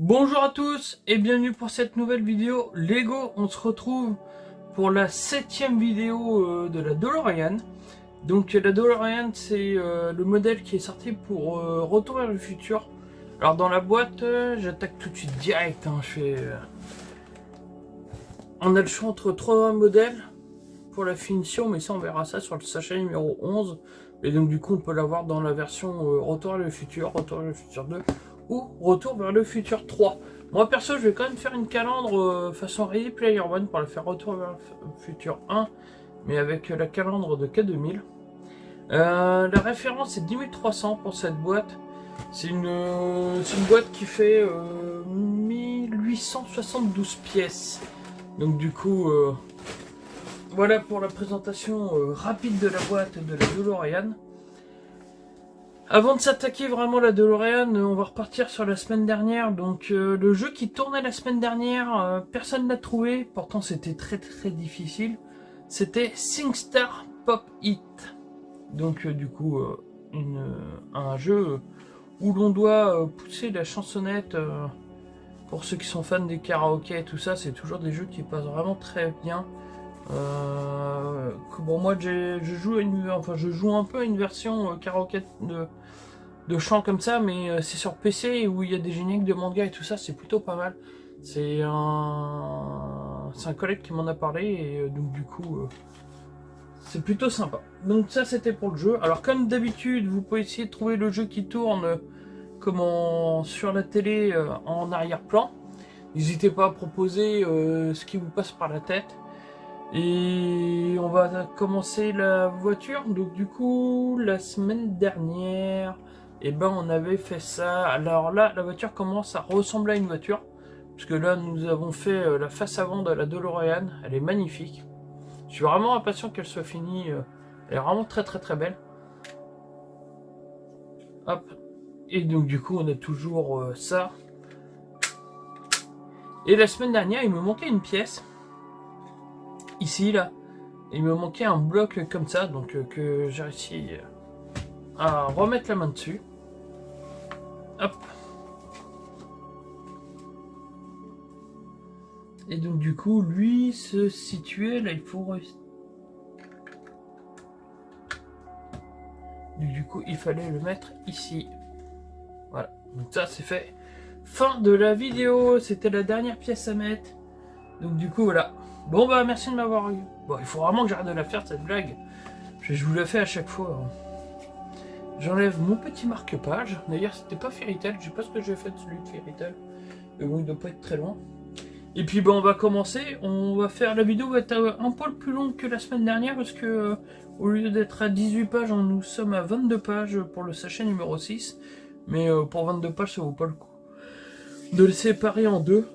Bonjour à tous et bienvenue pour cette nouvelle vidéo Lego. On se retrouve pour la 7e vidéo de la DeLorean. Donc la DeLorean, c'est le modèle qui est sorti pour Retour vers le futur. Alors dans la boîte, j'attaque tout de suite direct. On a le choix entre 3 modèles pour la finition, mais ça on verra ça sur le sachet numéro 11. Et donc du coup on peut l'avoir dans la version Retour vers le futur, Retour vers le futur 2 ou Retour vers le futur 3. Moi perso je vais quand même faire une calandre façon Ready Player One pour la faire Retour vers le futur 1, mais avec la calandre de K2000. La référence est 10300 pour cette boîte. C'est une boîte qui fait 1872 pièces. Donc du coup, voilà pour la présentation rapide de la boîte de la DeLorean. Avant de s'attaquer vraiment à la DeLorean, on va repartir sur la semaine dernière. Donc le jeu qui tournait la semaine dernière, personne l'a trouvé. Pourtant c'était très difficile. C'était SingStar Pop It. Donc du coup, un jeu où l'on doit pousser la chansonnette. Pour ceux qui sont fans des karaokés et tout ça, c'est toujours des jeux qui passent vraiment très bien. Bon, moi je joue un peu à une version karaoké de chant comme ça, mais c'est sur PC où il y a des génériques de manga et tout ça, c'est plutôt pas mal. C'est un collègue qui m'en a parlé et donc du coup c'est plutôt sympa. Donc ça c'était pour le jeu. Alors comme d'habitude, vous pouvez essayer de trouver le jeu qui tourne sur la télé en arrière-plan. N'hésitez pas à proposer ce qui vous passe par la tête. Et on va commencer la voiture. Donc du coup, la semaine dernière, on avait fait ça. Alors là, la voiture commence à ressembler à une voiture. Parce que là, nous avons fait la face avant de la DeLorean. Elle est magnifique. Je suis vraiment impatient qu'elle soit finie. Elle est vraiment très belle. Hop. Et donc du coup, on a toujours ça. Et la semaine dernière, il me manquait une pièce. Ici, là. Il me manquait un bloc comme ça. Donc que j'ai réussi à remettre la main dessus. Hop. Et donc du coup, lui se situait là. Il faut... Du coup, il fallait le mettre ici. Voilà. Donc ça, c'est fait. Fin de la vidéo. C'était la dernière pièce à mettre. Donc du coup, voilà. Bon bah merci de m'avoir eu. Bon, il faut vraiment que j'arrête de la faire cette blague. Je vous la fais à chaque fois. J'enlève mon petit marque-page. D'ailleurs c'était pas Fairy Tail. Je sais pas ce que j'ai fait de celui de Fairy Tail. Mais bon, il doit pas être très loin. Et puis on va commencer. On va faire la vidéo va être un poil plus longue que la semaine dernière. Parce que au lieu d'être à 18 pages, nous sommes à 22 pages pour le sachet numéro 6. Mais pour 22 pages ça vaut pas le coup de le séparer en deux.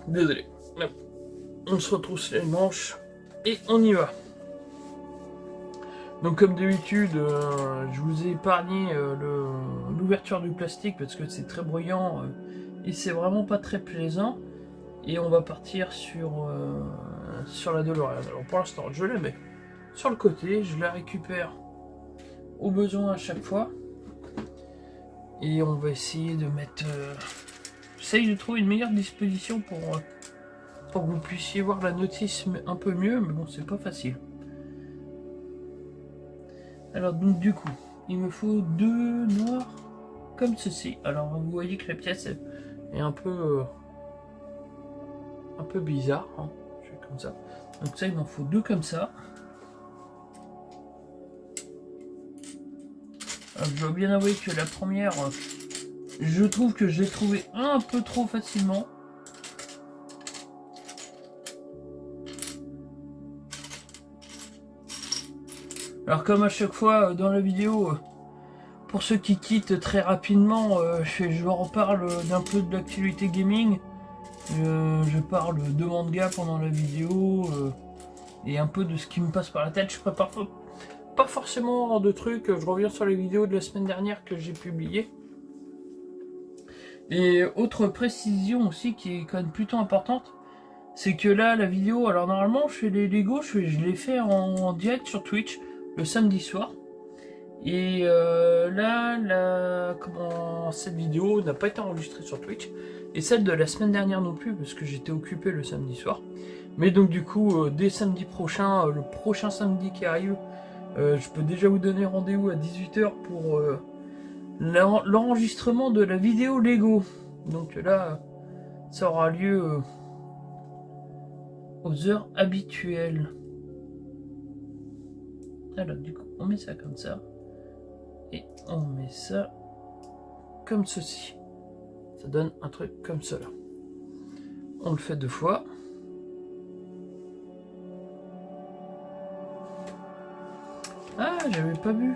Désolé. On se retrousse les manches et on y va. Donc comme d'habitude, je vous ai épargné l'ouverture du plastique parce que c'est très bruyant et c'est vraiment pas très plaisant. Et on va partir sur la DeLorean. Alors pour l'instant, je la mets sur le côté, je la récupère au besoin à chaque fois. Et on va essayer de mettre... J'essaye de trouver une meilleure disposition pour que vous puissiez voir la notice un peu mieux, mais bon, c'est pas facile. Alors donc du coup, il me faut 2 noirs comme ceci. Alors vous voyez que la pièce est un peu bizarre, hein. Je fais comme ça. Donc ça, il m'en faut 2 comme ça. Alors, je dois bien avouer que la première, je trouve que je l'ai trouvée un peu trop facilement. Alors comme à chaque fois dans la vidéo, pour ceux qui quittent très rapidement, je reparle d'un peu de l'actualité gaming. Je parle de manga pendant la vidéo et un peu de ce qui me passe par la tête. Je prépare pas forcément de trucs, je reviens sur les vidéos de la semaine dernière que j'ai publiées. Et autre précision aussi qui est quand même plutôt importante, c'est que là la vidéo, alors normalement je fais les Lego, je les fais en direct sur Twitch le samedi soir. Et cette vidéo n'a pas été enregistrée sur Twitch, et celle de la semaine dernière non plus, parce que j'étais occupé le samedi soir. Mais donc du coup, dès samedi prochain, le prochain samedi qui arrive, je peux déjà vous donner rendez-vous à 18h pour l'enregistrement de la vidéo Lego. Donc là, ça aura lieu aux heures habituelles. Alors du coup, on met ça comme ça. Et on met ça comme ceci. Ça donne un truc comme cela. On le fait 2 fois. Ah, j'avais pas vu.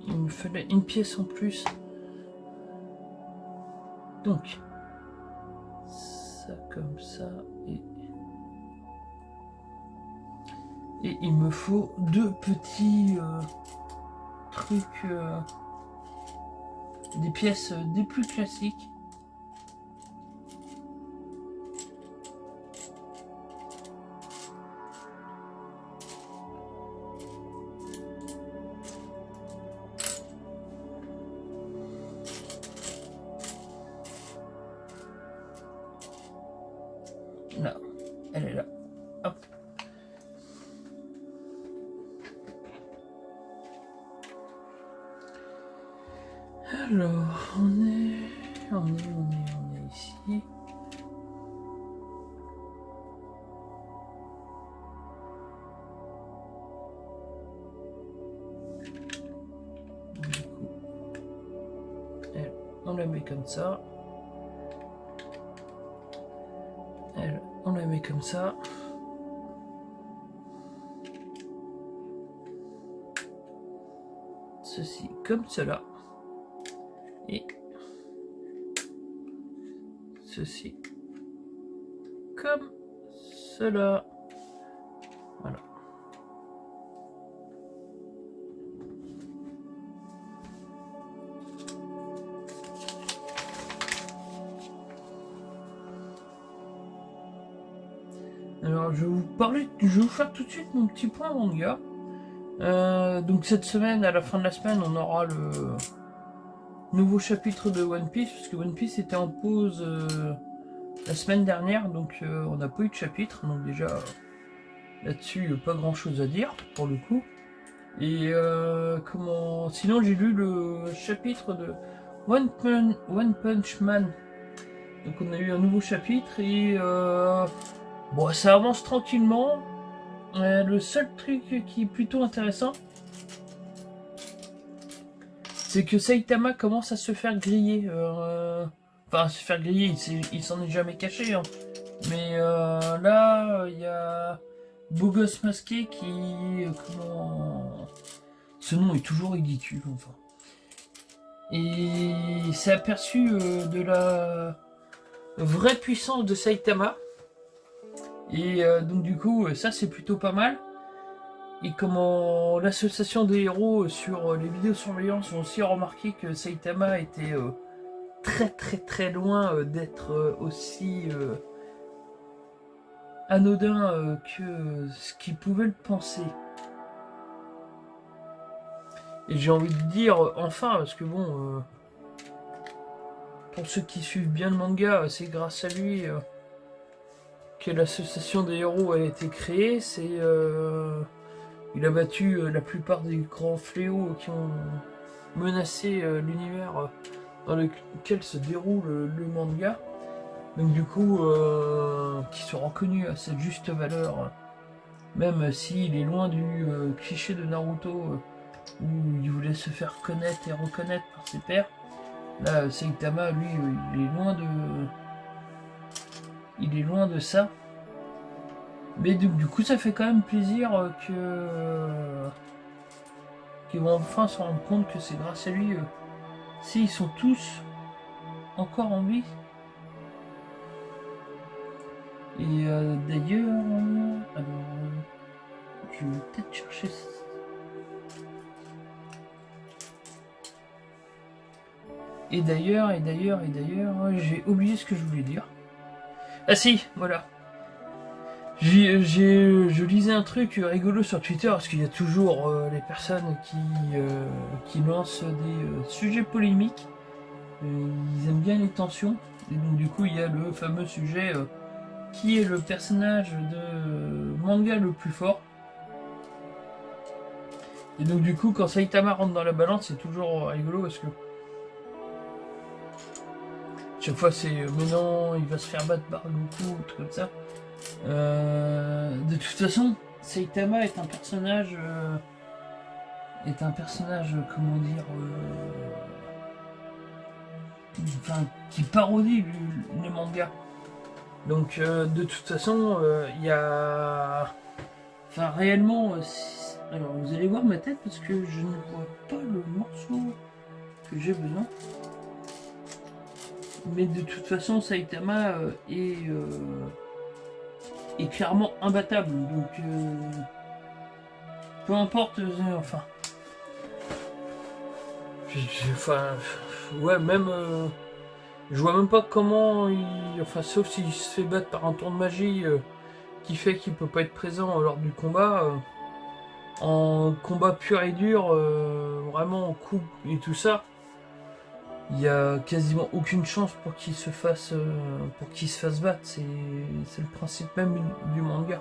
Il me fallait une pièce en plus. Donc, ça comme ça. Et il me faut 2 petits trucs. Des pièces des plus classiques. Là, elle est là. Hop. Alors, on est ici. Du coup, elle, on la met comme ça. Elle, on la met comme ça. Ceci comme cela. Et ceci comme cela. Voilà. Alors je vais vous faire tout de suite mon petit point manga. Donc cette semaine, à la fin de la semaine, on aura le nouveau chapitre de One Piece, parce que One Piece était en pause la semaine dernière, donc on n'a pas eu de chapitre, donc déjà là-dessus pas grand chose à dire pour le coup. Et sinon j'ai lu le chapitre de One Punch Man, donc on a eu un nouveau chapitre et bon, ça avance tranquillement. Le seul truc qui est plutôt intéressant, c'est que Saitama commence à se faire griller. Enfin, se faire griller, il s'en est jamais caché. Hein. Mais là, il y a Beau Gosse Masqué qui... Ce nom est toujours ridicule, enfin. Et c'est aperçu de la vraie puissance de Saitama. Et donc du coup, ça c'est plutôt pas mal. Et comment l'association des héros sur les vidéosurveillance ont aussi remarqué que Saitama était très loin d'être aussi anodin que ce qu'ils pouvaient le penser. Et j'ai envie de dire enfin, parce que bon, pour ceux qui suivent bien le manga, c'est grâce à lui que l'association des héros a été créée. Il a battu la plupart des grands fléaux qui ont menacé l'univers dans lequel se déroule le manga. Donc du coup, qui sont reconnus à cette juste valeur, même s'il est loin du cliché de Naruto où il voulait se faire connaître et reconnaître par ses pairs. Là, Saitama, lui, il est loin de ça. Mais du coup, ça fait quand même plaisir qu'ils vont enfin se rendre compte que c'est grâce à lui s'ils sont tous encore en vie. Et d'ailleurs, je vais peut-être chercher ça. Et d'ailleurs, j'ai oublié ce que je voulais dire. Ah si, voilà. Je lisais un truc rigolo sur Twitter parce qu'il y a toujours les personnes qui lancent des sujets polémiques. Ils aiment bien les tensions. Et donc du coup il y a le fameux sujet qui est le personnage de manga le plus fort. Et donc du coup quand Saitama rentre dans la balance c'est toujours rigolo parce que chaque fois c'est mais non il va se faire battre par Goku, tout comme ça. De toute façon, Saitama est un personnage, comment dire, enfin, qui parodie les mangas. Donc, de toute façon, il y a, enfin, réellement, alors vous allez voir ma tête parce que je ne vois pas le morceau que j'ai besoin. Mais de toute façon, Saitama est clairement imbattable. Donc, peu importe, enfin, enfin, ouais, même, je vois même pas comment enfin, sauf s'il se fait battre par un tour de magie qui fait qu'il peut pas être présent lors du combat. En combat pur et dur, vraiment en coup et tout ça, il y a quasiment aucune chance pour qu'il se fasse, battre. C'est le principe même du manga.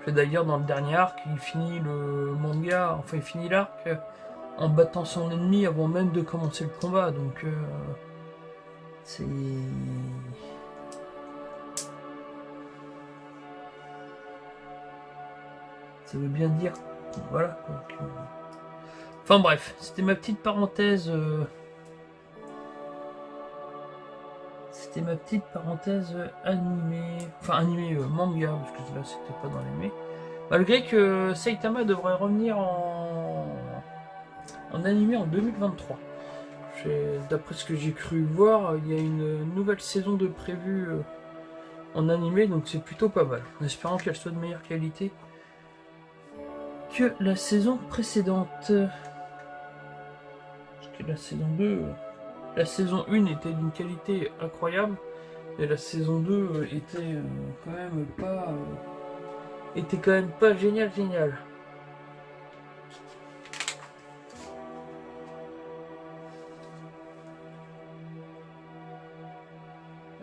D'ailleurs, dans le dernier arc, il finit le manga, enfin il finit l'arc en battant son ennemi avant même de commencer le combat. Donc c'est... Ça veut bien dire. Voilà. Donc, enfin bref, c'était ma petite parenthèse. C'était ma petite parenthèse animée. Enfin animée manga, parce que là c'était pas dans l'animé. Malgré que Saitama devrait revenir en animé en 2023. D'après ce que j'ai cru voir, il y a une nouvelle saison de prévue en animé, donc c'est plutôt pas mal. En espérant qu'elle soit de meilleure qualité que la saison précédente. Parce que la saison 2, la saison 1 était d'une qualité incroyable, et la saison 2 était quand même pas génial.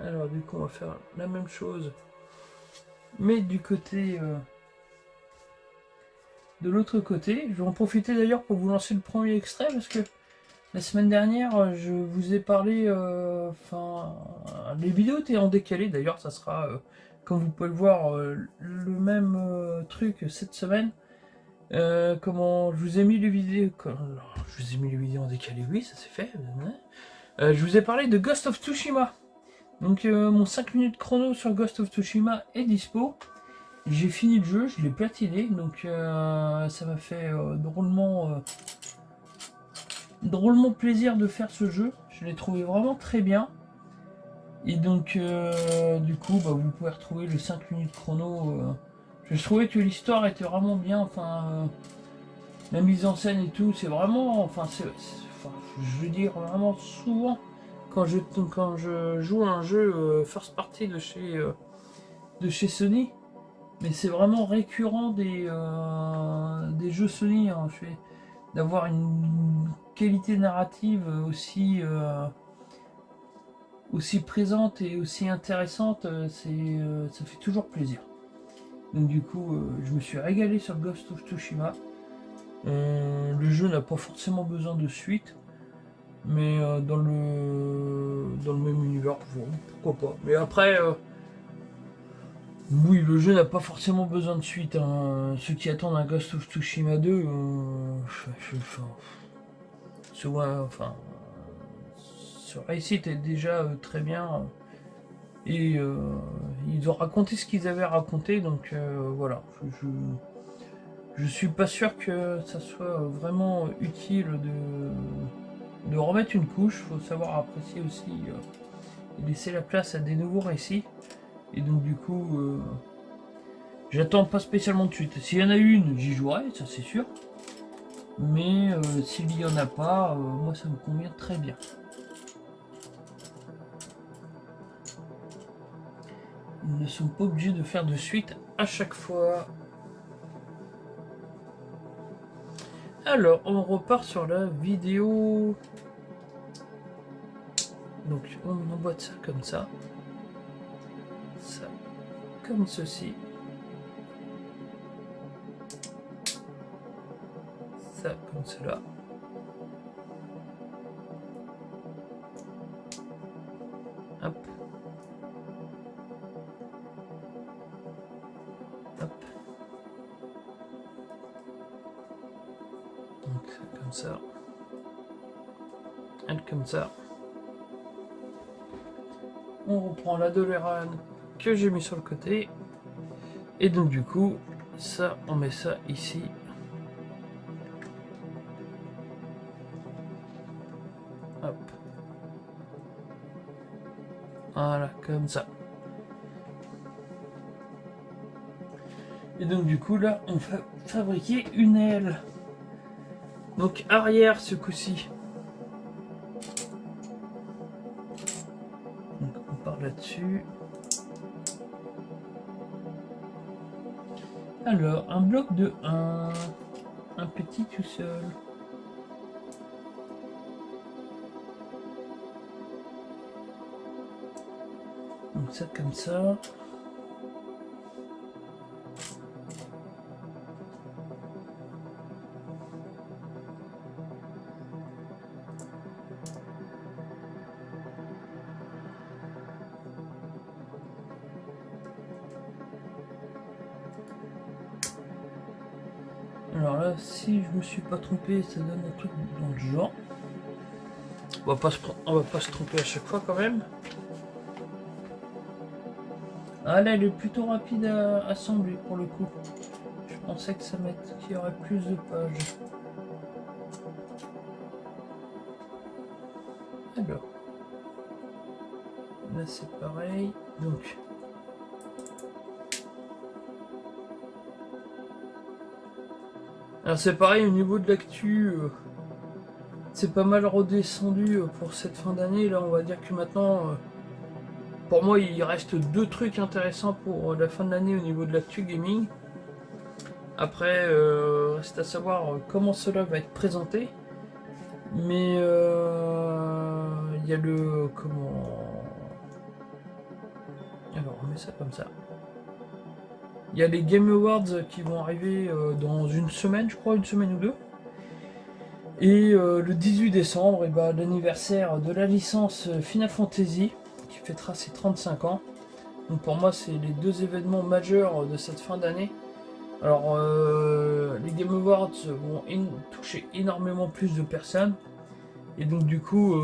Alors du coup on va faire la même chose, mais du côté de l'autre côté. Je vais en profiter d'ailleurs pour vous lancer le premier extrait parce que la semaine dernière je vous ai parlé, enfin les vidéos étaient en décalé, d'ailleurs ça sera comme vous pouvez le voir le même truc cette semaine. Comment je vous ai mis les vidéos, je vous ai mis les vidéos en décalé, oui ça s'est fait. Je vous ai parlé de Ghost of Tsushima. Donc mon 5 minutes chrono sur Ghost of Tsushima est dispo. J'ai fini le jeu, je l'ai platiné, donc ça m'a fait drôlement plaisir de faire ce jeu. Je l'ai trouvé vraiment très bien. Et donc du coup vous pouvez retrouver le 5 minutes chrono. Je trouvais que l'histoire était vraiment bien, enfin la mise en scène et tout, c'est vraiment, enfin je veux dire vraiment souvent quand je joue à un jeu first party de chez Sony, mais c'est vraiment récurrent des jeux Sony, hein, d'avoir une qualité narrative aussi présente et aussi intéressante, ça fait toujours plaisir. Donc du coup, je me suis régalé sur Ghost of Tsushima. Le jeu n'a pas forcément besoin de suite, mais dans le même univers, pourquoi pas. Mais après, oui, le jeu n'a pas forcément besoin de suite. Hein. Ceux qui attendent un Ghost of Tsushima 2, ce récit est déjà très bien. Et ils ont raconté ce qu'ils avaient raconté, donc voilà. Je suis pas sûr que ça soit vraiment utile de remettre une couche. Faut savoir apprécier aussi et laisser la place à des nouveaux récits. Et donc du coup, j'attends pas spécialement de suite. S'il y en a une, j'y jouerai, ça c'est sûr. Mais s'il y en a pas, moi ça me convient très bien. Ils ne sont pas obligés de faire de suite à chaque fois. Alors, on repart sur la vidéo. Donc, on emboîte ça comme ça. Ça, comme ceci. Ça, comme cela. Hop. Hop. Donc, comme ça. Et comme ça. On reprend la DeLorean que j'ai mis sur le côté. Et donc, du coup, ça, on met ça ici. Hop. Voilà, comme ça. Et donc du coup là, on va fabriquer une aile. Donc arrière ce coup-ci. Donc on part là-dessus. Alors, un bloc de 1. Un petit tout seul. Donc ça comme ça. Alors là, si je me suis pas trompé, ça donne un truc dans le genre. On va pas se tromper à chaque fois quand même. Ah là, elle est plutôt rapide à assembler pour le coup. Je pensais que qu'il y aurait plus de pages. Alors, là c'est pareil. Donc, alors c'est pareil au niveau de l'actu. C'est pas mal redescendu pour cette fin d'année. Là, on va dire que maintenant, pour moi, il reste 2 trucs intéressants pour la fin de l'année au niveau de l'actu gaming. Après, reste à savoir comment cela va être présenté. Mais il y a le comment. Alors, on met ça comme ça. Il y a les Game Awards qui vont arriver dans une semaine, je crois, une semaine ou 2. Et le 18 décembre, et bah, l'anniversaire de la licence Final Fantasy, qui fêtera ses 35 ans. Donc pour moi, c'est les 2 événements majeurs de cette fin d'année. Alors, les Game Awards vont toucher énormément plus de personnes. Et donc du coup,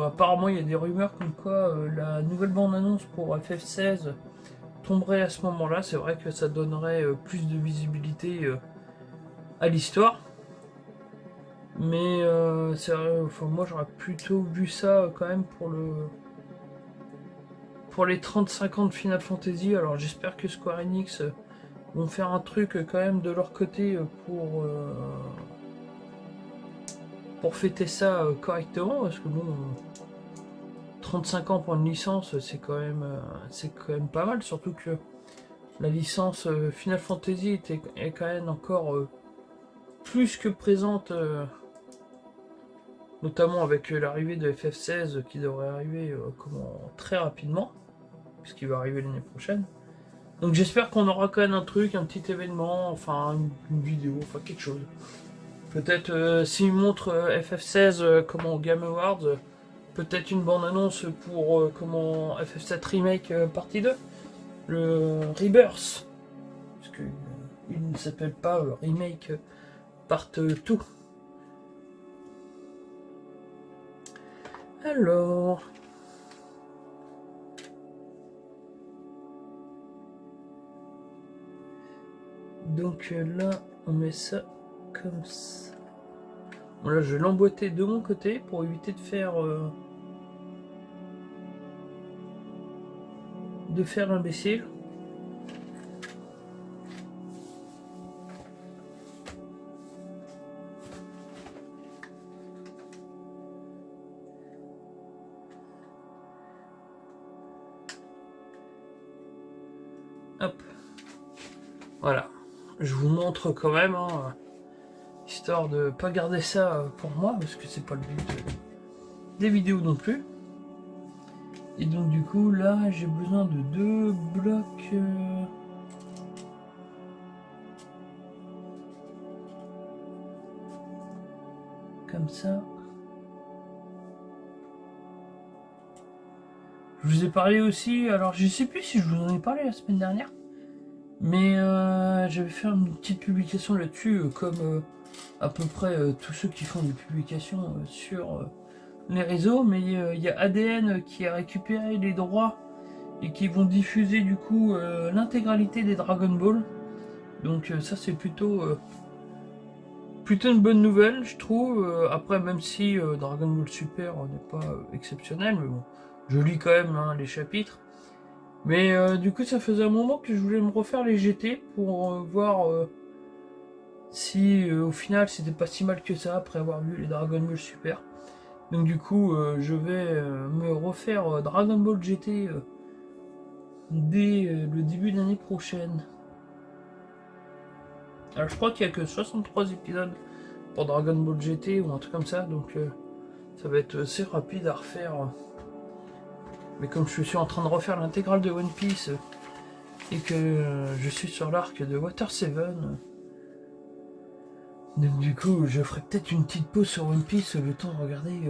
apparemment, il y a des rumeurs comme quoi la nouvelle bande-annonce pour FF16 tomberait à ce moment-là. C'est vrai que ça donnerait plus de visibilité à l'histoire. Mais c'est vrai, enfin, moi j'aurais plutôt vu ça quand même pour les 35 ans de Final Fantasy. Alors j'espère que Square Enix vont faire un truc quand même de leur côté pour fêter ça correctement, parce que bon, 35 ans pour une licence, c'est quand même pas mal, surtout que la licence Final Fantasy est quand même encore plus que présente, notamment avec l'arrivée de FF16 qui devrait arriver très rapidement, puisqu'il va arriver l'année prochaine. Donc j'espère qu'on aura quand même un truc, un petit événement, enfin une vidéo, enfin quelque chose. Peut-être s'ils montrent FF16 comment Game Awards, peut-être une bande-annonce pour FF7 Remake partie 2, le Rebirth, parce que il ne s'appelle pas Remake Part 2. Alors, donc là, on met ça comme ça. Bon, là, je vais l'emboîter de mon côté pour éviter de faire l'imbécile. Hop. Voilà. Je vous montre quand même, hein, histoire de pas garder ça pour moi, parce que c'est pas le but des vidéos non plus. Et donc du coup là j'ai besoin de 2 blocs comme ça. Je vous ai parlé aussi, alors je sais plus si je vous en ai parlé la semaine dernière, mais j'avais fait une petite publication là-dessus, comme à peu près tous ceux qui font des publications sur les réseaux, mais il y a ADN qui a récupéré les droits et qui vont diffuser du coup l'intégralité des Dragon Ball. Donc ça c'est plutôt une bonne nouvelle, je trouve. Après, même si Dragon Ball Super n'est pas exceptionnel, mais bon, je lis quand même hein, les chapitres. Mais du coup, ça faisait un moment que je voulais me refaire les GT pour voir si au final c'était pas si mal que ça après avoir vu les Dragon Ball Super. Donc du coup, je vais me refaire Dragon Ball GT dès le début de l'année prochaine. Alors je crois qu'il n'y a que 63 épisodes pour Dragon Ball GT ou un truc comme ça, donc ça va être assez rapide à refaire. Mais comme je suis en train de refaire l'intégrale de One Piece et que je suis sur l'arc de Water 7, donc du coup je ferai peut-être une petite pause sur One Piece le temps de regarder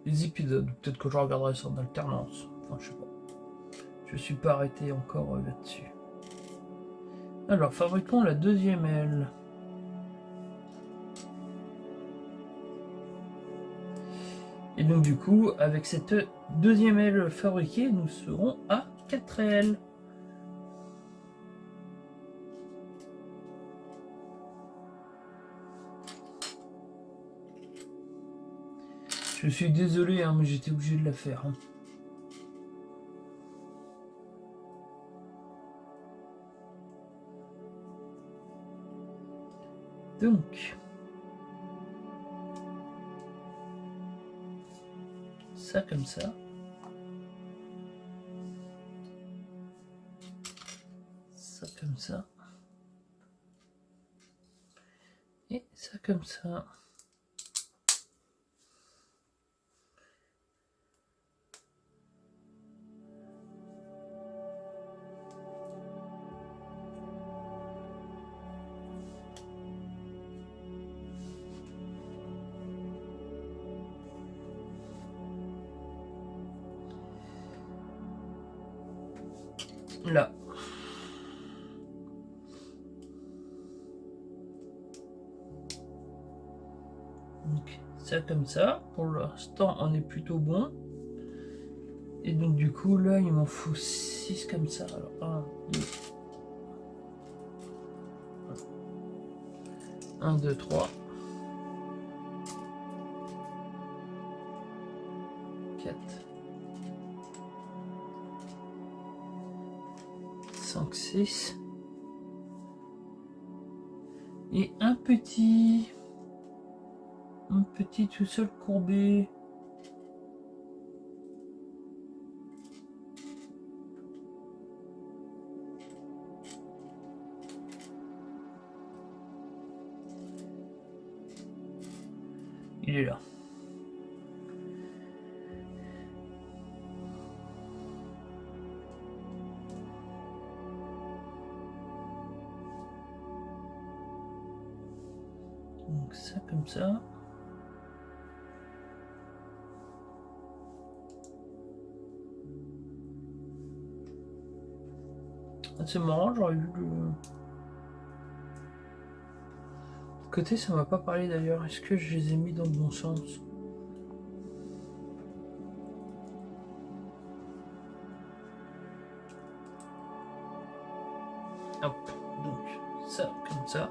les épisodes. Peut-être que je regarderai ça en alternance. Enfin je sais pas. Je suis pas arrêté encore là-dessus. Alors fabriquons la deuxième aile. Et donc du coup, avec cette deuxième aile fabriquée, nous serons à 4 ailes. Je suis désolé, hein, mais j'étais obligé de la faire. Hein. Donc, ça comme ça. Ça comme ça. Et ça comme ça. Là. Donc, ça comme ça. Pour l'instant, on est plutôt bon. Et donc, du coup, là, il m'en faut 6 comme ça. Alors, 1, 2, 3. 4. 5, 6. Et un petit tout seul courbé. Il est là. Donc ça comme ça. Ah, c'est marrant, j'aurais vu le côté, ça m'a pas parlé d'ailleurs. Est-ce que je les ai mis dans le bon sens? Hop, donc ça comme ça.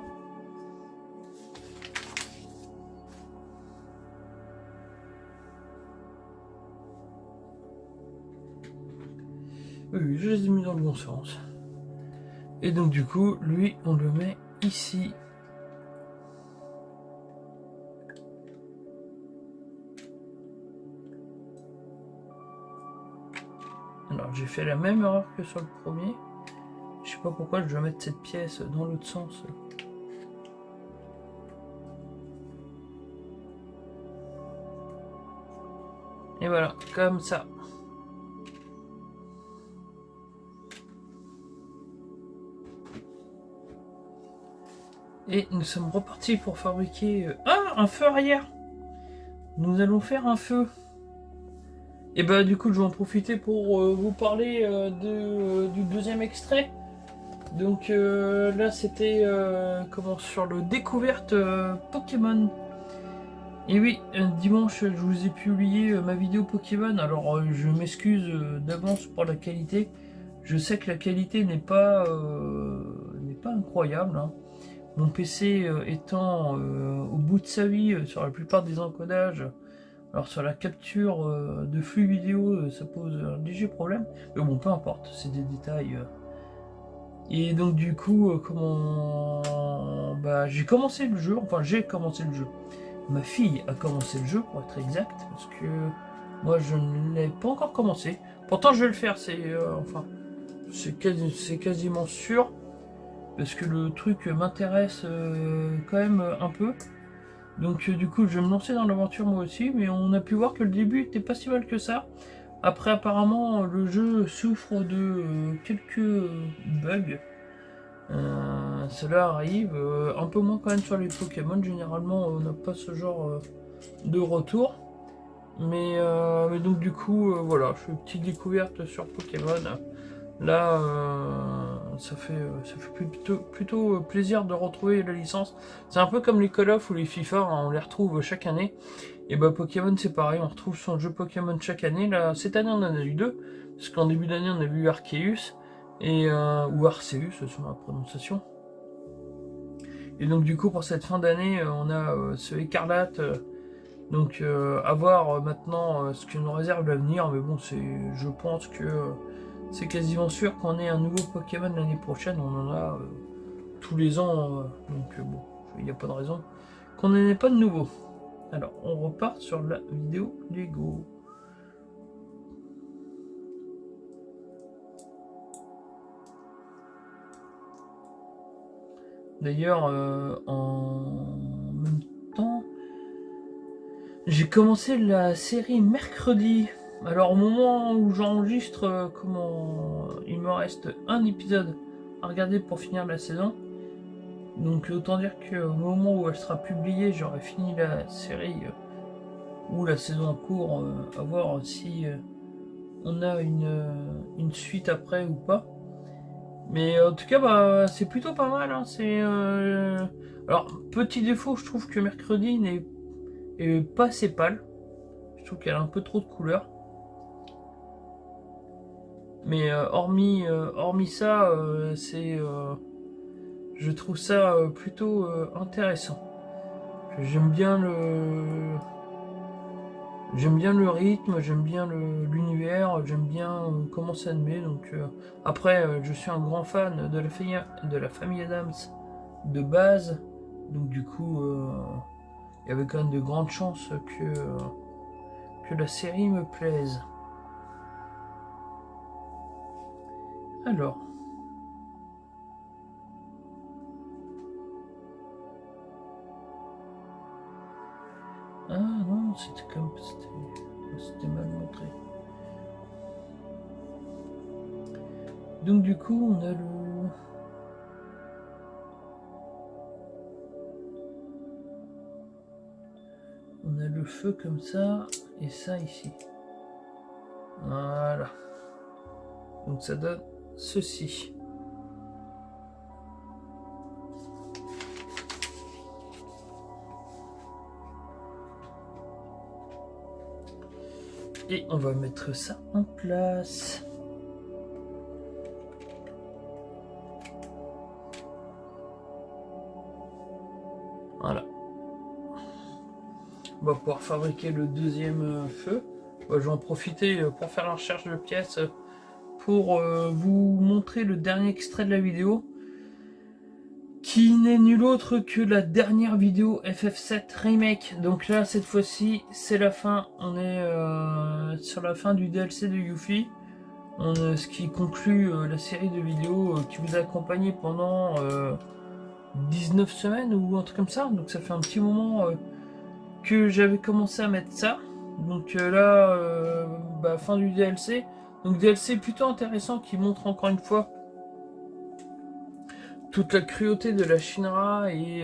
Oui, je les ai mis dans le bon sens. Et donc du coup, lui, on le met ici. Alors j'ai fait la même erreur que sur le premier. Je sais pas pourquoi je dois mettre cette pièce dans l'autre sens. Et voilà, comme ça. Et nous sommes repartis pour fabriquer... un feu arrière. Nous allons faire un feu. Et bah du coup je vais en profiter pour vous parler du deuxième extrait. Donc là c'était sur le découverte Pokémon. Et oui, dimanche je vous ai publié ma vidéo Pokémon. Alors je m'excuse d'avance pour la qualité. Je sais que la qualité n'est pas incroyable, hein. Mon PC étant au bout de sa vie sur la plupart des encodages. Alors sur la capture de flux vidéo, ça pose un léger problème. Mais bon, peu importe, c'est des détails. Et donc du coup, j'ai commencé le jeu. Enfin, j'ai commencé le jeu. Ma fille a commencé le jeu, pour être exact, parce que moi, je ne l'ai pas encore commencé. Pourtant, je vais le faire. C'est quasiment sûr, parce que le truc m'intéresse quand même un peu. Donc du coup je vais me lancer dans l'aventure moi aussi, mais on a pu voir que le début était pas si mal que ça. Après apparemment le jeu souffre de quelques bugs. Cela arrive, un peu moins quand même sur les Pokémon, généralement on n'a pas ce genre de retour. Mais donc du coup voilà, je fais une petite découverte sur Pokémon. Là, ça fait plutôt plaisir de retrouver la licence. C'est un peu comme les Call of ou les FIFA, hein, on les retrouve chaque année. Et bah Pokémon c'est pareil, on retrouve son jeu Pokémon chaque année. Là, cette année on en a eu deux, parce qu'en début d'année on a vu Arceus, ou Arceus selon la prononciation. Et donc du coup pour cette fin d'année on a ce Écarlate. Donc à voir maintenant ce que nous réserve l'avenir, mais bon je pense que c'est quasiment sûr qu'on ait un nouveau Pokémon l'année prochaine. On en a tous les ans, donc bon, il n'y a pas de raison qu'on n'en ait pas de nouveau. Alors on repart sur la vidéo Lego. D'ailleurs en même temps j'ai commencé la série mercredi. Alors au moment où j'enregistre, il me reste un épisode à regarder pour finir la saison. Donc autant dire qu'au moment où elle sera publiée, j'aurai fini la série ou la saison en cours, à voir si on a une suite après ou pas. Mais en tout cas, c'est plutôt pas mal, hein. Alors petit défaut, je trouve que mercredi est pas assez pâle. Je trouve qu'elle a un peu trop de couleurs. Mais hormis ça, je trouve ça plutôt intéressant. J'aime bien le rythme, j'aime bien l'univers, j'aime bien comment ça met. Donc après, je suis un grand fan de la famille Adams de base. Donc du coup, il y avait quand même de grandes chances que la série me plaise. Alors. Ah non, c'était mal montré. Donc du coup, on a le feu comme ça et ça ici. Voilà. Donc ça donne ceci. Et on va mettre ça en place. Voilà. On va pouvoir fabriquer le deuxième feu. Je vais en profiter pour faire la recherche de pièces pour vous montrer le dernier extrait de la vidéo, qui n'est nul autre que la dernière vidéo FF7 Remake. Donc là, cette fois-ci, c'est la fin. On est sur la fin du DLC de Yuffie. ce qui conclut la série de vidéos qui vous a accompagné pendant 19 semaines ou un truc comme ça. Donc ça fait un petit moment que j'avais commencé à mettre ça. Donc là, fin du DLC. Donc DLC plutôt intéressant qui montre encore une fois toute la cruauté de la Shinra et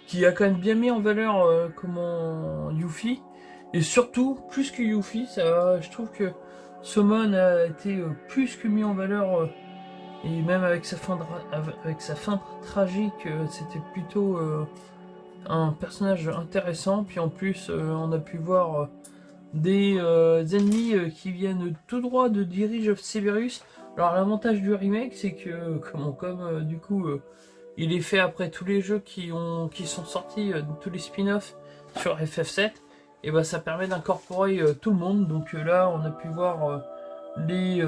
qui a quand même bien mis en valeur Yuffie. Et surtout, plus que Yuffie, je trouve que Summon a été plus que mis en valeur. Et même avec sa fin tragique, c'était plutôt un personnage intéressant. Puis en plus, on a pu voir des ennemis qui viennent tout droit de Dirige of Cerberus. Alors l'avantage du remake, c'est que comme du coup il est fait après tous les jeux qui sont sortis, tous les spin-offs sur FF7, et ben ça permet d'incorporer tout le monde. Donc là on a pu voir les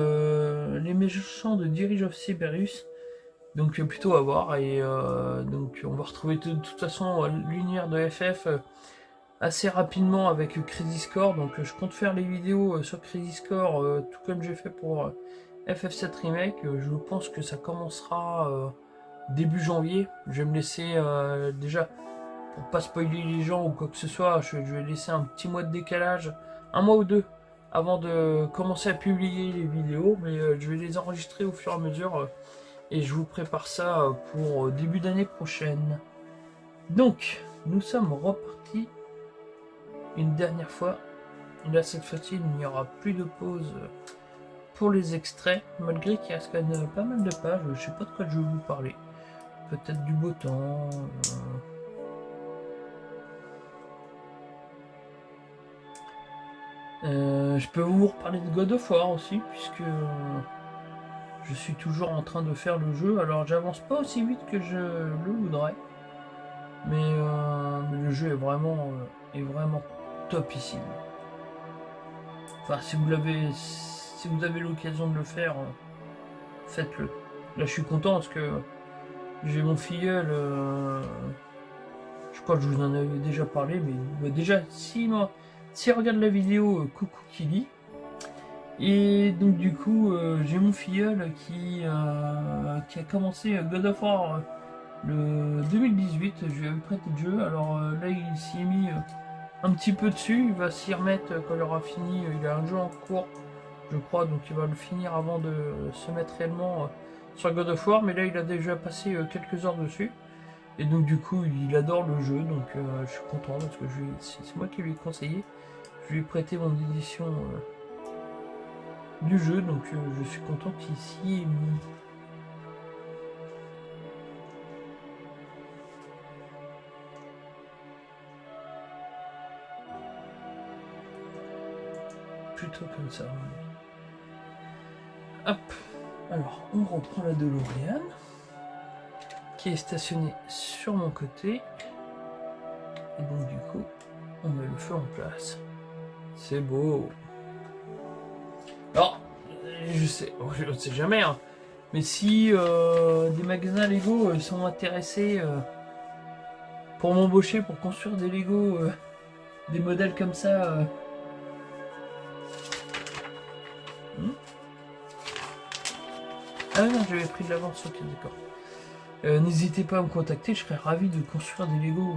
méchants de Dirige of Cerberus. Donc plutôt à voir, et donc on va retrouver de toute façon l'univers de FF assez rapidement avec Crisis Core. Donc je compte faire les vidéos sur Crisis Core tout comme j'ai fait pour FF7 Remake. Je pense que ça commencera début janvier. Je vais me laisser déjà, pour pas spoiler les gens ou quoi que ce soit, je vais laisser un petit mois de décalage, un mois ou deux, avant de commencer à publier les vidéos. Mais je vais les enregistrer au fur et à mesure et je vous prépare ça pour début d'année prochaine. Donc nous sommes repartis une dernière fois. Là cette fois-ci il n'y aura plus de pause pour les extraits, malgré qu'il reste quand même pas mal de pages. Je sais pas de quoi je vais vous parler. Peut-être du beau temps. Je peux vous reparler de God of War aussi, puisque je suis toujours en train de faire le jeu. Alors j'avance pas aussi vite que je le voudrais, mais le jeu est vraiment topissime. Enfin, si vous avez l'occasion de le faire, faites-le. Là, je suis content parce que j'ai mon filleul. Je crois que je vous en avais déjà parlé, mais déjà, si regarde la vidéo, coucou Kili. Et donc du coup, j'ai mon filleul qui a commencé God of War le 2018. Je lui avais prêté le jeu. Alors là, il s'y est mis un petit peu dessus. Il va s'y remettre quand il aura fini. Il a un jeu en cours, je crois, donc il va le finir avant de se mettre réellement sur God of War. Mais là, il a déjà passé quelques heures dessus. Et donc du coup, il adore le jeu. Donc je suis content parce que c'est moi qui lui ai conseillé. Je lui ai prêté mon édition du jeu, donc je suis content qu'il s'y ait mis. Plutôt comme ça. Hop, alors on reprend la DeLorean qui est stationnée sur mon côté, et donc du coup on met le feu en place. C'est beau. Alors je sais jamais, hein, mais si des magasins Lego sont intéressés pour m'embaucher pour construire des Lego, des modèles comme ça. Ah non, j'avais pris de l'avance, ok, d'accord. N'hésitez pas à me contacter, je serais ravi de construire des Lego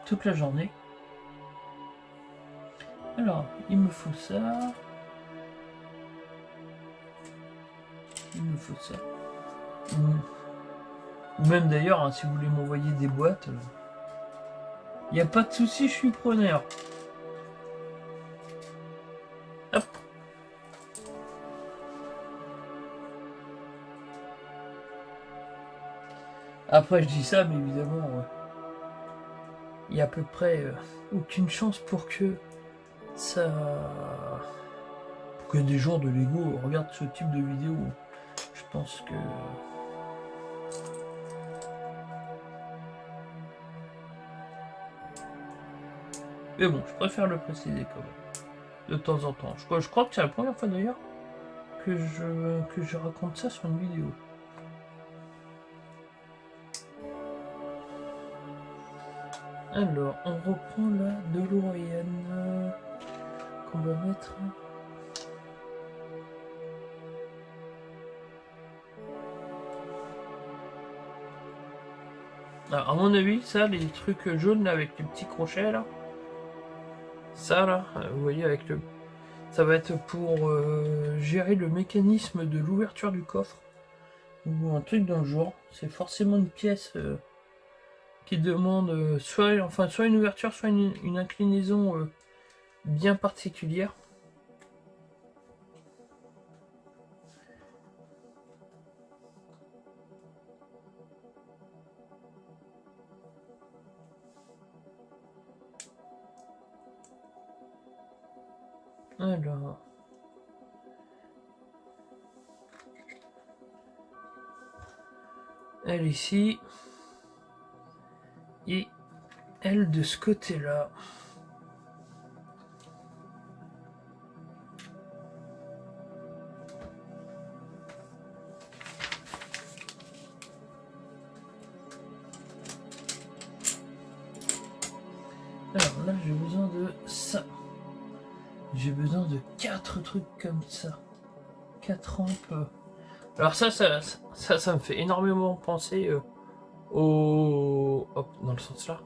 toute la journée. Alors, il me faut ça. Il me faut ça. Ou même d'ailleurs, hein, si vous voulez m'envoyer des boîtes, il n'y a pas de souci, je suis preneur. Hop. Après, je dis ça, mais évidemment, il y a à peu près aucune chance pour que des gens de Lego regardent ce type de vidéo. Je pense que mais bon, je préfère le préciser quand même de temps en temps. Je crois que c'est la première fois d'ailleurs que je raconte ça sur une vidéo. Alors, on reprend la DeLorean qu'on va mettre. Alors, à mon avis, ça, les trucs jaunes là, avec les petits crochets là, ça là, vous voyez avec le, ça va être pour gérer le mécanisme de l'ouverture du coffre ou un truc dans le genre. C'est forcément une pièce qui demande soit une ouverture, soit une inclinaison bien particulière. Alors, elle ici et elle de ce côté-là. Alors là, j'ai besoin de ça. J'ai besoin de 4 trucs comme ça. 4 rampes. Alors ça me fait énormément penser hop, dans le sens là,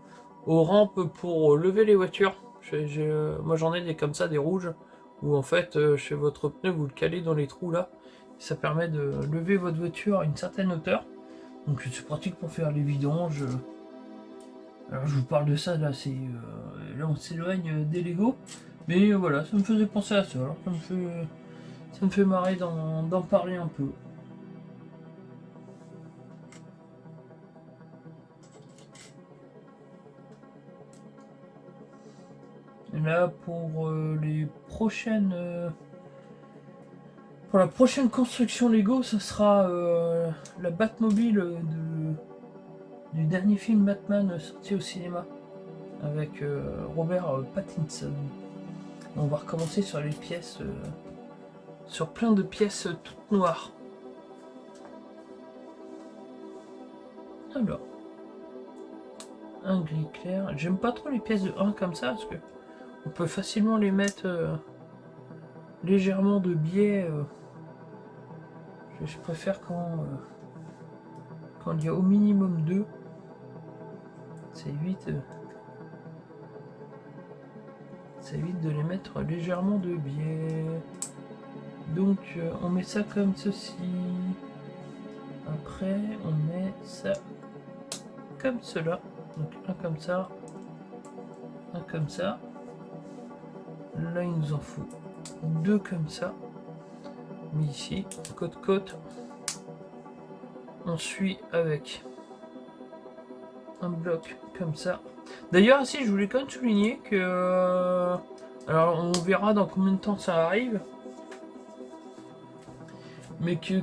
aux rampes pour lever les voitures. Moi j'en ai des comme ça, des rouges, où en fait chez votre pneu vous le calez dans les trous là. Ça permet de lever votre voiture à une certaine hauteur. Donc c'est pratique pour faire les vidanges. Alors je vous parle de ça là, là on s'éloigne des Lego. Mais voilà, ça me faisait penser à ça. Alors ça me fait marrer d'en parler un peu. Et là pour les prochaines pour la prochaine construction Lego, ce sera la Batmobile du dernier film Batman sorti au cinéma avec Robert Pattinson. On va recommencer sur les pièces, sur plein de pièces toutes noires. Alors, un gris clair. J'aime pas trop les pièces de 1 comme ça parce que on peut facilement les mettre légèrement de biais. Je préfère quand il y a au minimum 2. Ça évite de les mettre légèrement de biais. Donc on met ça comme ceci. Après on met ça comme cela. Donc un comme ça. Un comme ça. Là il nous en faut 2 comme ça. Mais ici, côte. On suit avec un bloc comme ça. D'ailleurs ici je voulais quand même souligner que alors on verra dans combien de temps ça arrive, mais que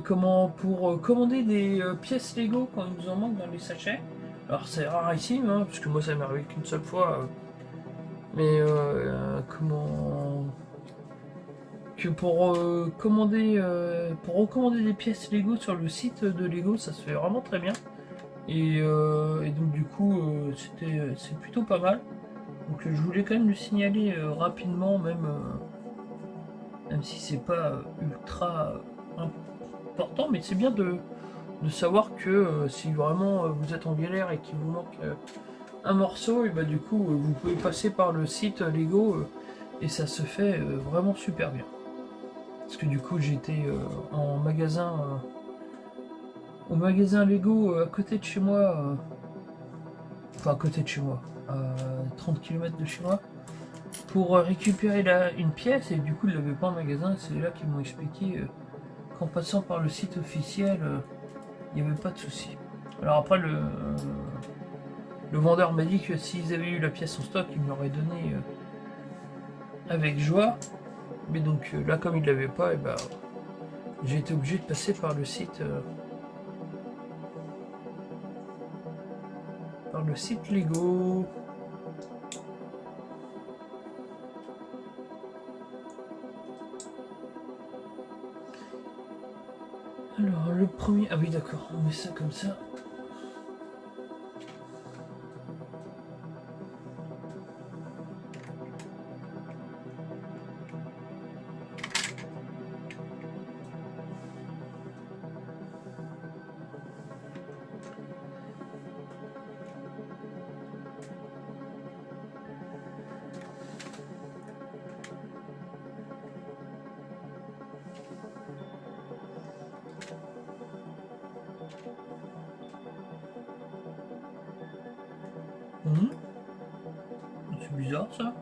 pour commander des pièces Lego quand il nous en manque dans les sachets, alors c'est rarissime parce que moi ça m'est arrivé qu'une seule fois, mais que pour recommander des pièces Lego sur le site de Lego, ça se fait vraiment très bien. Et donc du coup c'est plutôt pas mal. Donc je voulais quand même le signaler rapidement, même si c'est pas ultra important, mais c'est bien de savoir que si vraiment vous êtes en galère et qu'il vous manque un morceau, et bah du coup vous pouvez passer par le site Lego et ça se fait vraiment super bien. Parce que du coup j'étais en magasin au magasin Lego à côté de chez moi, enfin à côté de chez moi, à 30 km de chez moi, pour récupérer une pièce, et du coup ils l'avaient pas en magasin. C'est là qu'ils m'ont expliqué qu'en passant par le site officiel, il n'y avait pas de souci. Alors après le vendeur m'a dit que s'ils avaient eu la pièce en stock, il me l'aurait donné avec joie. Mais donc là comme il l'avait pas, et bah, j'ai été obligé de passer par le site Lego. Alors le premier, ah oui d'accord, on met ça comme ça. C'est bizarre ça.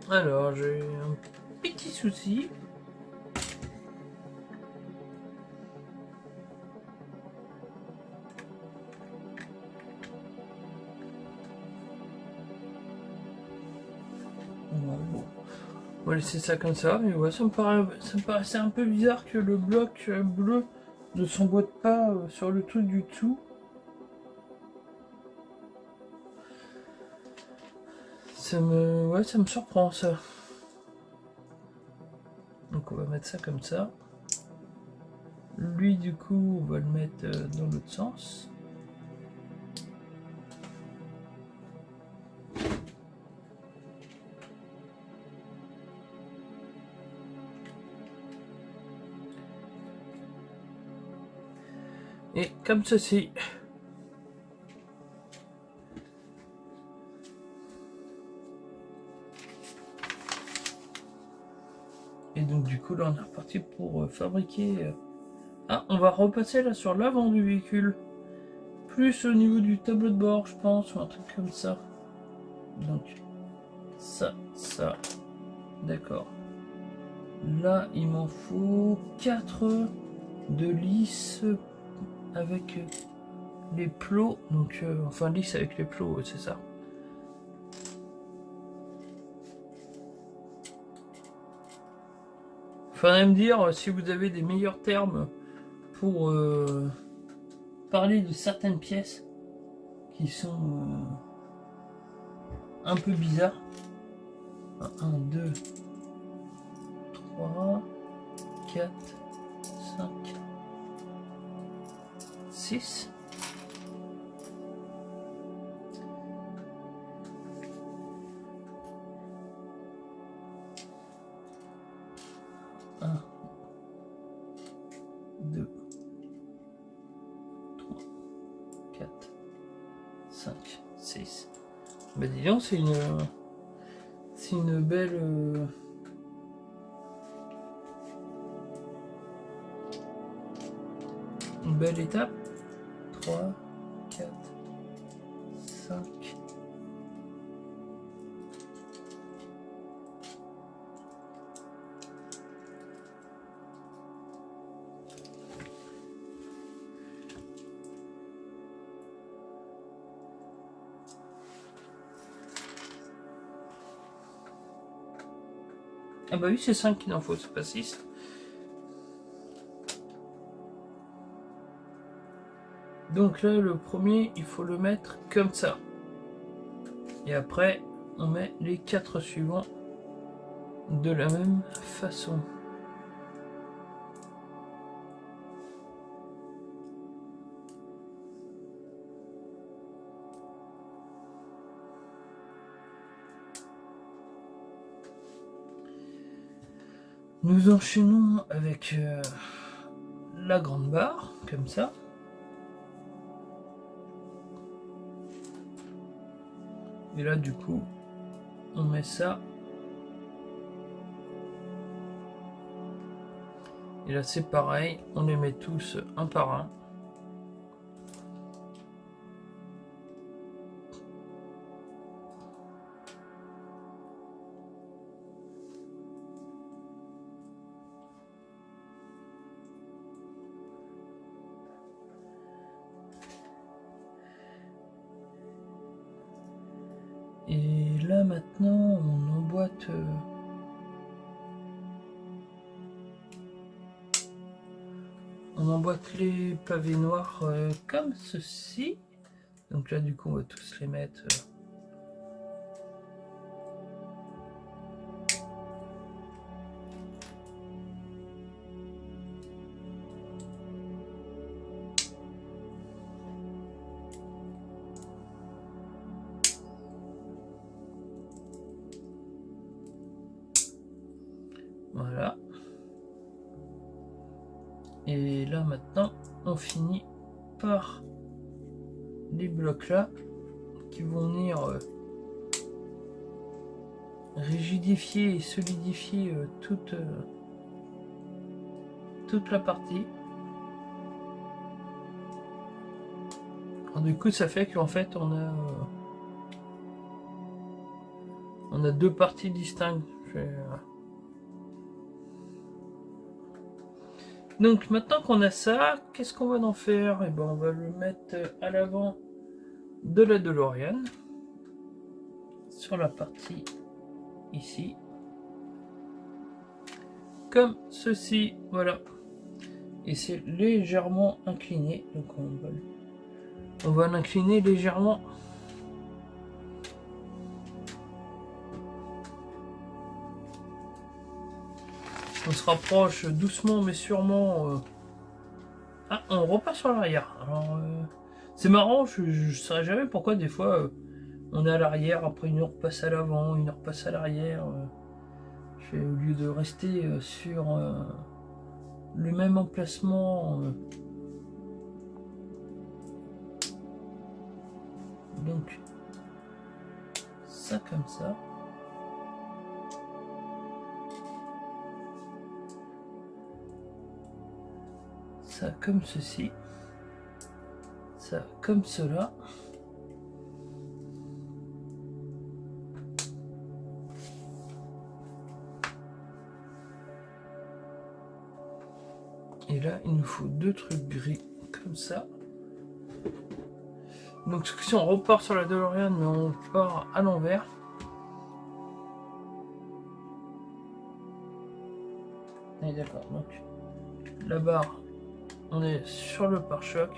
Alors, j'ai un petit souci. Ouais, bon. On va laisser ça comme ça, mais ouais, ça me paraissait un peu bizarre que le bloc bleu ne s'emboîte pas sur le truc du tout. Ouais, ça me surprend ça. Donc on va mettre ça comme ça. Lui du coup on va le mettre dans l'autre sens. Et comme ceci. Et donc du coup là on est reparti pour fabriquer... Ah, on va repasser là sur l'avant du véhicule. Plus au niveau du tableau de bord je pense, ou un truc comme ça. Donc ça, d'accord. Là il m'en faut 4 de lisses avec les plots. Donc enfin lisses avec les plots, c'est ça. Faudrait me dire si vous avez des meilleurs termes pour parler de certaines pièces qui sont un peu bizarres. 1, 2, 3, 4, 5, 6. Un, 2, 3, 4, 5, 6. Bah dis donc, c'est une belle... une belle étape. 3, 4, 5. Ah bah oui, c'est 5 qu'il en faut, c'est pas 6. Donc là, le premier, il faut le mettre comme ça. Et après, on met les 4 suivants de la même façon. Nous enchaînons avec la grande barre, comme ça. Et là, du coup, on met ça. Et là, c'est pareil, on les met tous un par un. Et là, maintenant, on emboîte... on emboîte les pavés noirs comme ceci. Donc là, du coup, on va tous les mettre... Et là maintenant, on finit par les blocs là qui vont venir rigidifier et solidifier toute la partie. Alors, du coup, ça fait qu'en fait, on a deux parties distinctes. Donc maintenant qu'on a ça, qu'est-ce qu'on va en faire? Et ben, on va le mettre à l'avant de la DeLorean sur la partie ici, comme ceci, voilà. Et c'est légèrement incliné, donc on va l'incliner légèrement. On se rapproche doucement mais sûrement. Ah, on repart sur l'arrière. Alors, c'est marrant, je ne saurais jamais pourquoi des fois on est à l'arrière, après une heure passe à l'avant, une heure passe à l'arrière. Au lieu de rester sur le même emplacement. Donc, ça comme ça. Ça comme ceci. Ça comme cela. Et là, il nous faut deux trucs gris comme ça. Donc si on repart sur la DeLorean, mais on part à l'envers. Et d'accord, donc la barre, on est sur le pare-choc.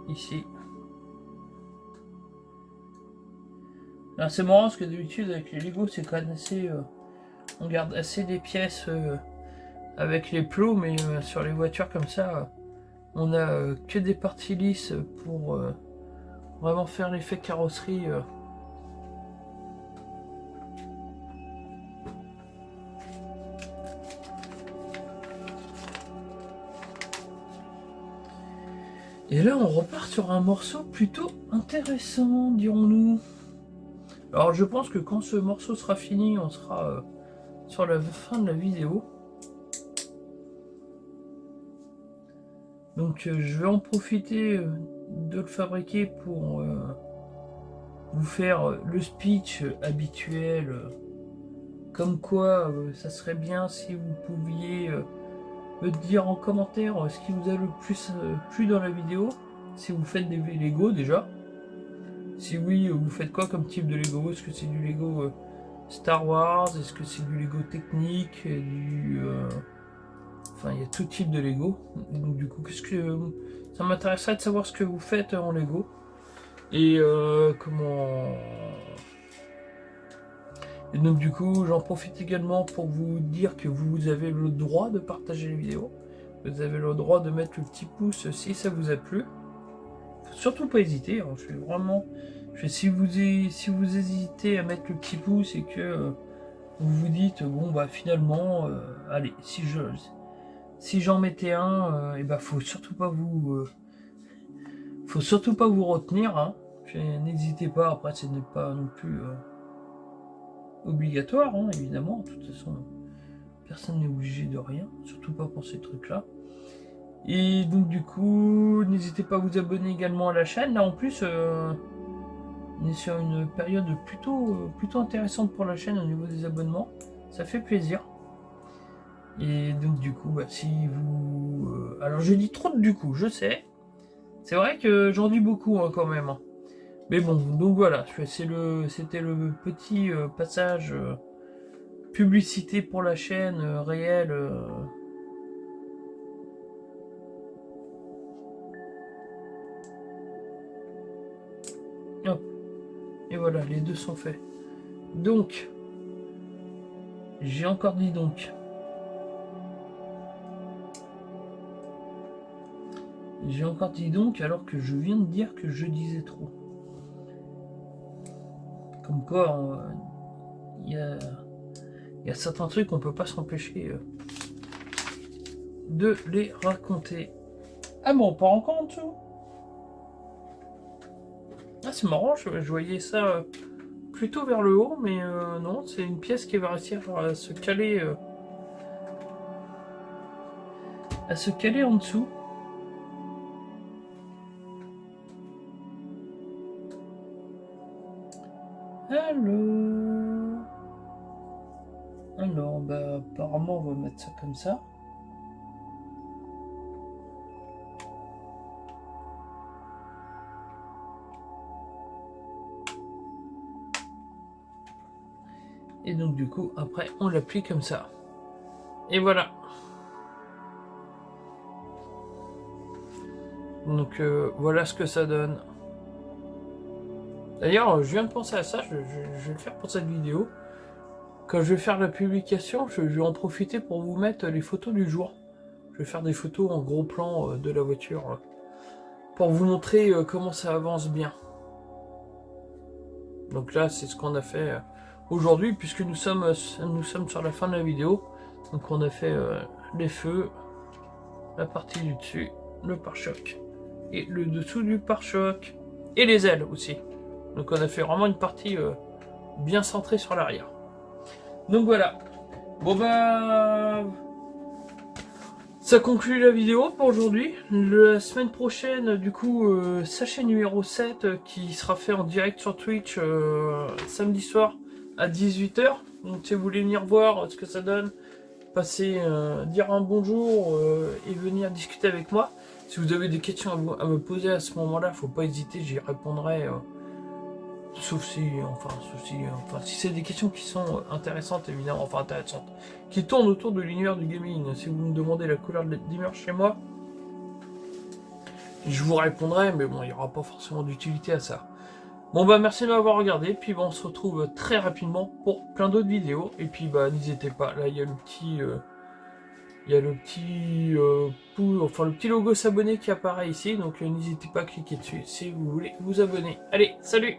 Ici. Alors c'est marrant parce que d'habitude avec les Lego c'est quand même assez... on garde assez des pièces avec les plots, mais sur les voitures comme ça, on a que des parties lisses pour vraiment faire l'effet carrosserie. Et là on repart sur un morceau plutôt intéressant, dirons-nous. Alors je pense que quand ce morceau sera fini, on sera sur la fin de la vidéo. Donc je vais en profiter de le fabriquer pour vous faire le speech habituel. Comme quoi ça serait bien si vous pouviez me dire en commentaire ce qui vous a le plus plu dans la vidéo. Si vous faites des Lego déjà. Si oui, vous faites quoi comme type de Lego? Est-ce que c'est du Lego Star Wars? Est-ce que c'est du Lego technique? Enfin, il y a tout type de Lego. Donc du coup, ça m'intéresserait de savoir ce que vous faites en Lego. Et comment... Et donc du coup, j'en profite également pour vous dire que vous avez le droit de partager les vidéos. Vous avez le droit de mettre le petit pouce si ça vous a plu. Faut surtout pas hésiter. Hein. Si vous hésitez à mettre le petit pouce et que vous vous dites bon bah finalement, allez, si j'en mettais un, et bah faut surtout pas vous retenir. Hein. N'hésitez pas. Après, ce n'est pas non plus obligatoire, hein, évidemment. De toute façon, personne n'est obligé de rien, surtout pas pour ces trucs-là. Et donc du coup, n'hésitez pas à vous abonner également à la chaîne. Là en plus, on est sur une période plutôt intéressante pour la chaîne au niveau des abonnements. Ça fait plaisir. Et donc du coup, bah, si vous... alors je dis trop de du coup, je sais. C'est vrai que j'en dis beaucoup hein, quand même. Hein. Mais bon, donc voilà, c'était le petit passage publicité pour la chaîne réelle. Hop. Et voilà, les deux sont faits. Donc, j'ai encore dit donc. J'ai encore dit donc alors que je viens de dire que je disais trop. Comme quoi, il y a certains trucs qu'on peut pas s'empêcher de les raconter. Ah bon, on part encore en dessous. Ah, c'est marrant, je voyais ça plutôt vers le haut, mais non, c'est une pièce qui va réussir à se caler en dessous. Alors, bah, apparemment, on va mettre ça comme ça. Et donc, du coup, après, on l'appuie comme ça. Et voilà. Donc, voilà ce que ça donne. D'ailleurs, je viens de penser à ça, je vais le faire pour cette vidéo. Quand je vais faire la publication, je vais en profiter pour vous mettre les photos du jour. Je vais faire des photos en gros plan de la voiture pour vous montrer comment ça avance bien. Donc là, c'est ce qu'on a fait aujourd'hui, puisque nous sommes sur la fin de la vidéo. Donc on a fait les feux, la partie du dessus, le pare-choc, et le dessous du pare-choc, et les ailes aussi. Donc on a fait vraiment une partie bien centrée sur l'arrière. Donc voilà. Bon bah... ça conclut la vidéo pour aujourd'hui. La semaine prochaine, du coup, sachet numéro 7 qui sera fait en direct sur Twitch samedi soir à 18h. Donc si vous voulez venir voir ce que ça donne, passer, dire un bonjour et venir discuter avec moi. Si vous avez des questions à me poser à ce moment-là, faut pas hésiter, j'y répondrai. Sauf si c'est des questions qui sont intéressantes, évidemment, enfin intéressantes, qui tournent autour de l'univers du gaming. Si vous me demandez la couleur de l'immeuble chez moi, je vous répondrai, mais bon, il n'y aura pas forcément d'utilité à ça. Bon bah merci de m'avoir regardé, puis bah, on se retrouve très rapidement pour plein d'autres vidéos, et puis bah n'hésitez pas, là il y a le petit logo s'abonner qui apparaît ici, donc n'hésitez pas à cliquer dessus si vous voulez vous abonner. Allez, salut!